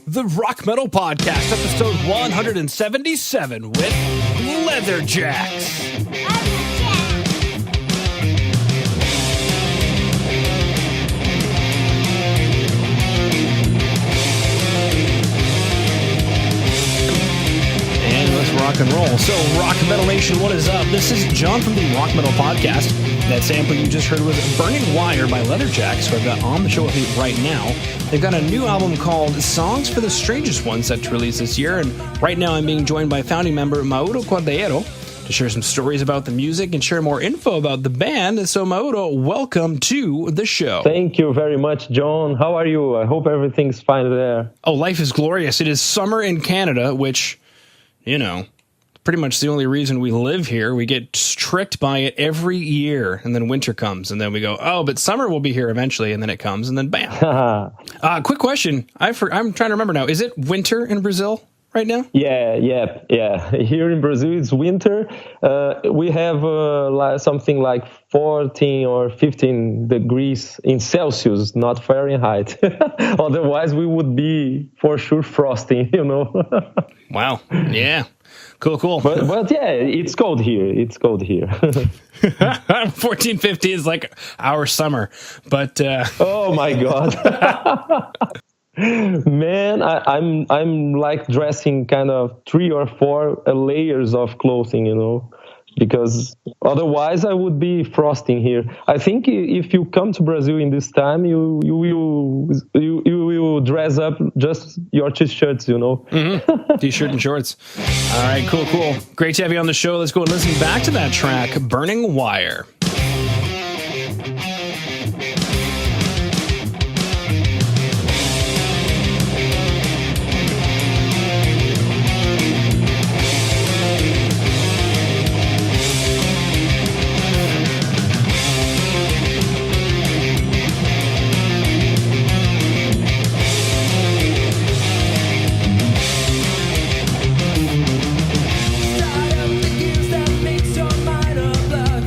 the Rock Metal Podcast, episode 177 with Leatherjacks. Rock and roll. So, Rock Metal Nation, what is up? This is John from the Rock Metal Podcast. That sample you just heard was Burning Wire by Leatherjacks, who I've got on the show with me right now. They've got a new album called Songs for the Strangest Ones set to release this year, and right now I'm being joined by founding member Mauro Cordeiro to share some stories about the music and share more info about the band. So, Mauro, welcome to the show. Thank you very much, John. How are you? I hope everything's fine there. Oh, life is glorious. It is summer in Canada, which, you know, pretty much the only reason we live here. We get tricked by it every year, and then winter comes, and then we go, oh, but summer will be here eventually, and then it comes, and then bam. Quick question. I'm trying to remember now. Is it winter in Brazil right now? Yeah. Here in Brazil, it's winter. We have something like 14 or 15 degrees in Celsius, not Fahrenheit. Otherwise, we would be for sure frosting, you know. Wow. Yeah. Cool. But yeah, it's cold here. 14, 15 is like our summer, but oh my God. Man, I'm like dressing kind of 3 or 4 layers of clothing, you know, because otherwise I would be frosting here. I think if you come to Brazil in this time, you will dress up just your t-shirts, you know. Mm-hmm. T-shirt and shorts. All right, cool. Great to have you on the show. Let's go and listen back to that track, Burning Wire. Start up the gears that makes your mind a blood.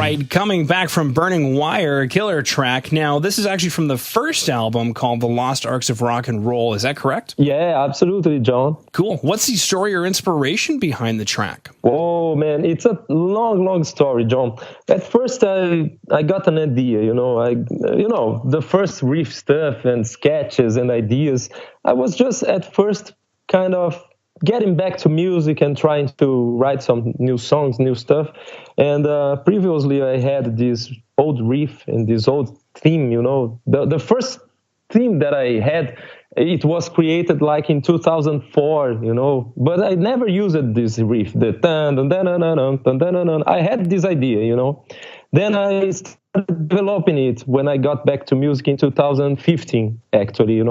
right, coming back from Burning Wire, a killer track. Now, this is actually from the first album called The Lost Arcs of Rock and Roll. Is that correct? Yeah, absolutely, John. Cool. What's the story or inspiration behind the track? Oh, man, it's a long story, John. At first, I got an idea, the first riff stuff and sketches and ideas. I was just at first kind of getting back to music and trying to write some new songs, new stuff. And previously I had this old riff and this old theme, The first theme that I had, it was created like in 2004, But I never used this riff, the dun dun dun dun dun dun dun dun dun. I had this idea, Then I started developing it when I got back to music in 2015, actually,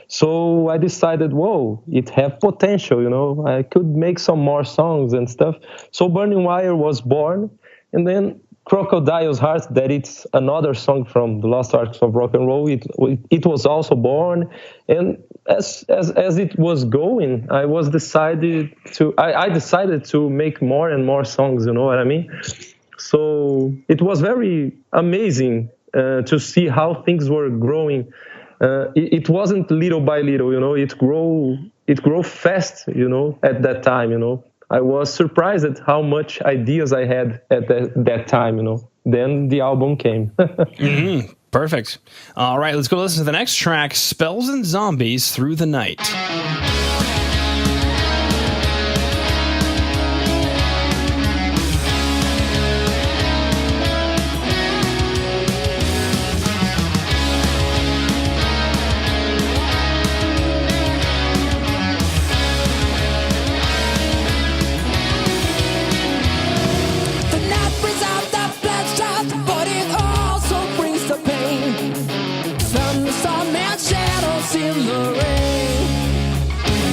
So I decided, whoa, it have potential, I could make some more songs and stuff. So Burning Wire was born, and then Crocodile's Heart, that it's another song from The Lost Arcs of Rock and Roll, it was also born. And as it was going, I decided to make more and more songs, you know what I mean? So it was very amazing to see how things were growing. It wasn't little by little, it grew fast, at that time, I was surprised at how much ideas I had at that time, Then the album came. Mm-hmm. Perfect. All right, let's go listen to the next track, Spells and Zombies Through the Night. In the rain,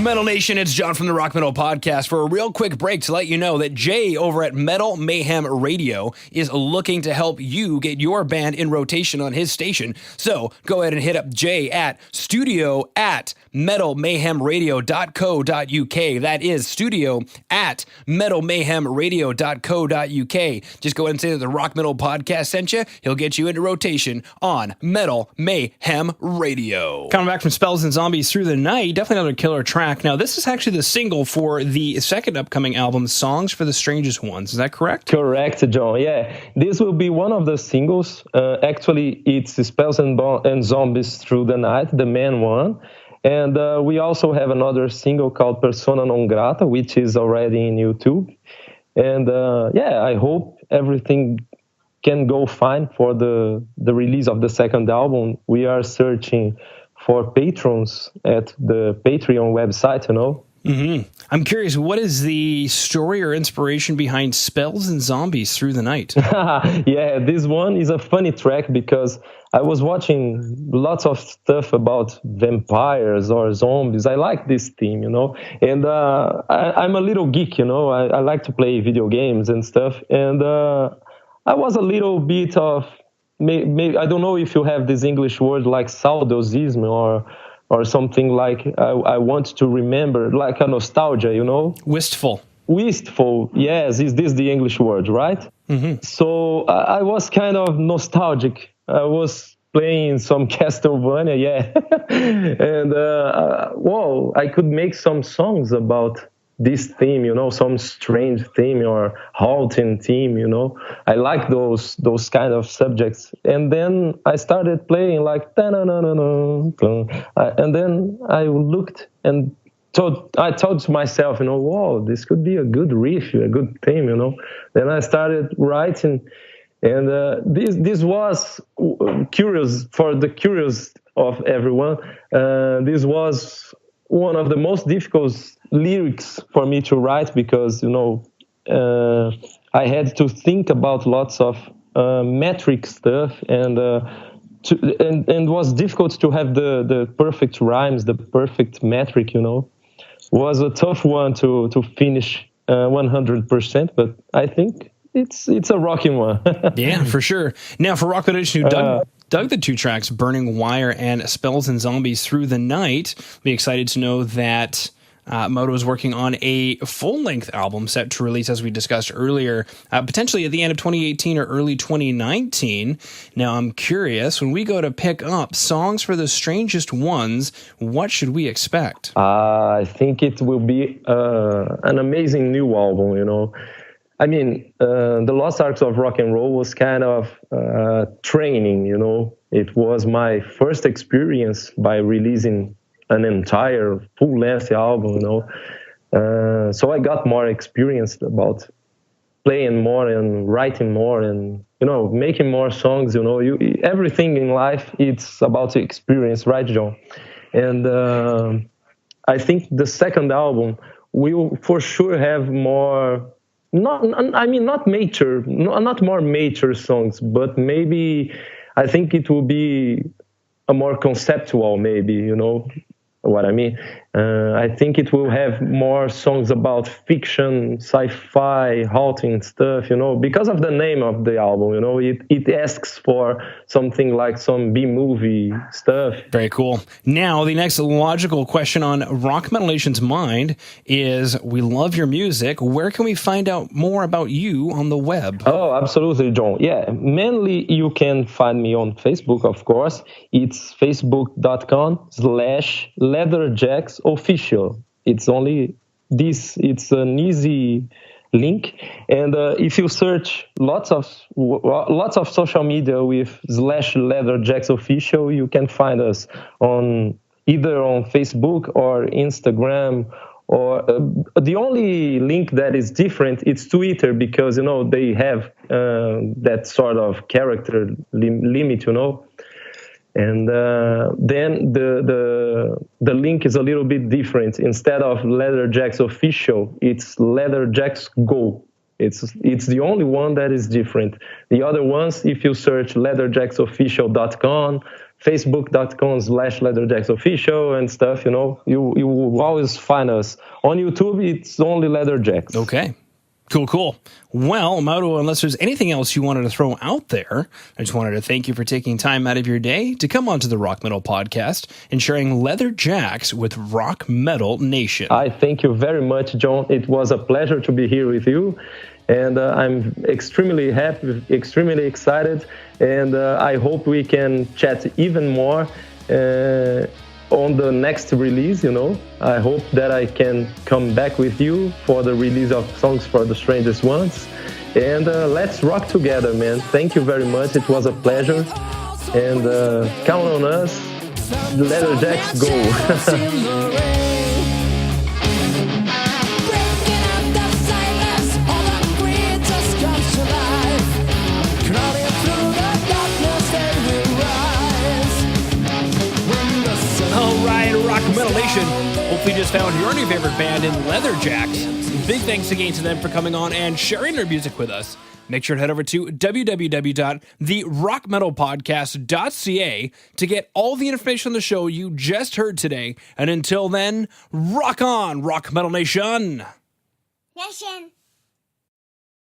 Metal Nation, it's John from the Rock Metal Podcast for a real quick break to let you know that Jay over at Metal Mayhem Radio is looking to help you get your band in rotation on his station. So go ahead and hit up Jay at studio@metalmayhemradio.co.uk. That is studio@metalmayhemradio.co.uk. Just go ahead and say that the Rock Metal Podcast sent you. He'll get you into rotation on Metal Mayhem Radio. Coming back from Spells and Zombies Through the Night, definitely another killer track. Now, this is actually the single for the second upcoming album, Songs for the Strangest Ones. Is that correct? Correct, John. Yeah, this will be one of the singles. Actually, it's Spells and Zombies Through the Night, the main one. And we also have another single called Persona Non Grata, which is already in YouTube. And I hope everything can go fine for the release of the second album. We are searching for patrons at the Patreon website, Mm-hmm. I'm curious, what is the story or inspiration behind Spells and Zombies Through the Night? Yeah, this one is a funny track because I was watching lots of stuff about vampires or zombies. I like this theme, and I'm a little geek, I like to play video games and stuff. And I was a little bit of, maybe I don't know if you have this English word like saudosism or something like I want to remember, like a nostalgia, Wistful. Wistful, yes. Is this the English word, right? Mm-hmm. So I was kind of nostalgic. I was playing some Castlevania, yeah. And, I could make some songs about this theme, some strange theme or haunting theme, I like those kind of subjects. And then I started playing like, and then I looked and I thought to myself, whoa, this could be a good riff, a good theme, Then I started writing, and this was curious for the curious of everyone. This was one of the most difficult lyrics for me to write because, I had to think about lots of metric stuff and it was difficult to have the perfect rhymes, the perfect metric, Was a tough one to finish 100%, but I think it's a rocking one. Yeah, for sure. Now, for Rock Nation who dug the two tracks, Burning Wire and Spells and Zombies Through the Night, be excited to know that Moto is working on a full-length album set to release, as we discussed earlier, potentially at the end of 2018 or early 2019. Now, I'm curious, when we go to pick up Songs for the Strangest Ones, what should we expect? I think it will be an amazing new album, I mean, the Lost Arks of Rock and Roll was kind of training, It was my first experience by releasing an entire full-length album, So I got more experience about playing more and writing more and, making more songs, everything in life, it's about the experience, right, John? And I think the second album will for sure have more, not more major songs, but maybe I think it will be a more conceptual, maybe, what I mean. I think it will have more songs about fiction, sci-fi, haunting stuff, because of the name of the album, it asks for something like some B-movie stuff. Very cool. Now, the next logical question on Rock Metal Nation's mind is, we love your music. Where can we find out more about you on the web? Oh, absolutely, John. Yeah, mainly you can find me on Facebook, of course. It's facebook.com/Leatherjacks official. It's only this. It's an easy link, and if you search lots of social media with /Leatherjacks official, you can find us on either on Facebook or Instagram. Or the only link that is different is Twitter, because they have that sort of character limit, And then the link is a little bit different. Instead of Leatherjacks official, it's Leatherjacks Go. It's the only one that is different. The other ones, if you search leatherjacksofficial.com, facebook.com/Leatherjacks official and stuff. You know, you will always find us on YouTube. It's only Leatherjacks. Okay. Cool. Well, Mauro, unless there's anything else you wanted to throw out there, I just wanted to thank you for taking time out of your day to come onto the Rock Metal Podcast and sharing Leatherjacks with Rock Metal Nation. I thank you very much, John. It was a pleasure to be here with you. And I'm extremely happy, extremely excited. And I hope we can chat even more on the next release, you know. I hope that I can come back with you for the release of Songs for the Strangest Ones. And let's rock together, man. Thank you very much. It was a pleasure. And count on us. Leatherjacks, go. Metal Nation, hopefully you just found your new favorite band in Leatherjacks. Big thanks again to them for coming on and sharing their music with us. Make sure to head over to www.therockmetalpodcast.ca to get all the information on the show you just heard today. And until then, rock on, Rock Metal Nation! Nation!